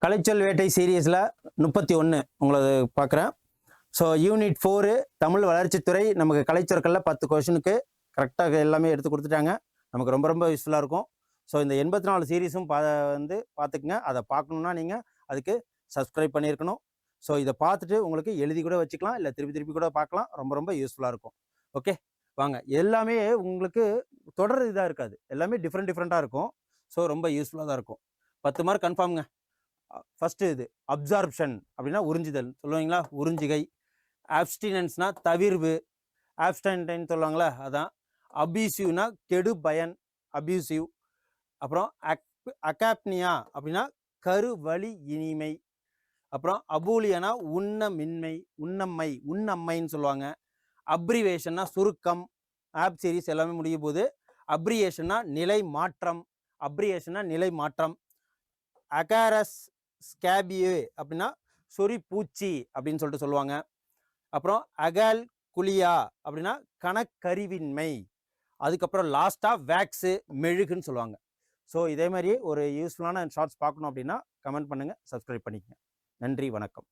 கலைச்சொல் வேட்டை சீரியஸில் 31 உங்களை பார்க்குறேன். ஸோ யூனிட் 4 தமிழ் வளர்ச்சித்துறை நமக்கு கலைச்சொற்களில் 10 கொஷனுக்கு கரெக்டாக எல்லாமே எடுத்து கொடுத்துட்டாங்க. நமக்கு ரொம்ப ரொம்ப யூஸ்ஃபுல்லாக இருக்கும். ஸோ இந்த 84 சீரீஸும் பார்த்துக்குங்க. அதை பார்க்கணுன்னா நீங்கள் அதுக்கு சப்ஸ்கிரைப் பண்ணியிருக்கணும். ஸோ இதை பார்த்துட்டு உங்களுக்கு எழுதி கூட வச்சுக்கலாம், இல்லை திருப்பி கூட பார்க்கலாம். ரொம்ப ரொம்ப யூஸ்ஃபுல்லாக இருக்கும். ஓகே வாங்க. எல்லாமே உங்களுக்கு தொடர் இதாக இருக்காது, எல்லாமே டிஃப்ரெண்ட்டாக இருக்கும். ஸோ ரொம்ப யூஸ்ஃபுல்லாக தான் இருக்கும். 10 மார்க் கன்ஃபார்ம்ங்க. ஃபர்ஸ்ட் இது அப்சார்ப்ஷன் அப்படின்னா உறிஞ்சுதல் சொல்லுவீங்களா, உறிஞ்சிகை. ஆப்ஸ்டினன்ஸ்னா தவிர்வு, ஆப்ஸ்டன்டைன் சொல்லுவாங்களா அதான். அபியூசிவ்னா கெடு பயன், அபியூசிவ். அப்புறம் அகாப்னியா அப்படின்னா கருவழி இனிமை. அப்புறம் அபூலியனா உண்ணமின்மை, உண்ணம்மைன்னு சொல்லுவாங்க. அப்ரிவேஷன்னா சுருக்கம். ஆப் சீரிஸ் எல்லாமே முடியும் போது அப்ரியேஷன்னா நிலை மாற்றம், அகாரஸ் ஸ்கேபியே அப்படின்னா சொறி பூச்சி அப்படின்னு சொல்லிட்டு சொல்லுவாங்க. அப்புறம் அகால் குலியா அப்படின்னா கணக்கறிவின்மை. அதுக்கப்புறம் லாஸ்டா வேக்ஸு மெழுகுன்னு சொல்லுவாங்க. ஸோ இதே மாதிரி ஒரு யூஸ்ஃபுல்லான ஷார்ட்ஸ் பார்க்கணும் அப்படின்னா கமெண்ட் பண்ணுங்க, சப்ஸ்கிரைப் பண்ணிக்கங்க. நன்றி, வணக்கம்.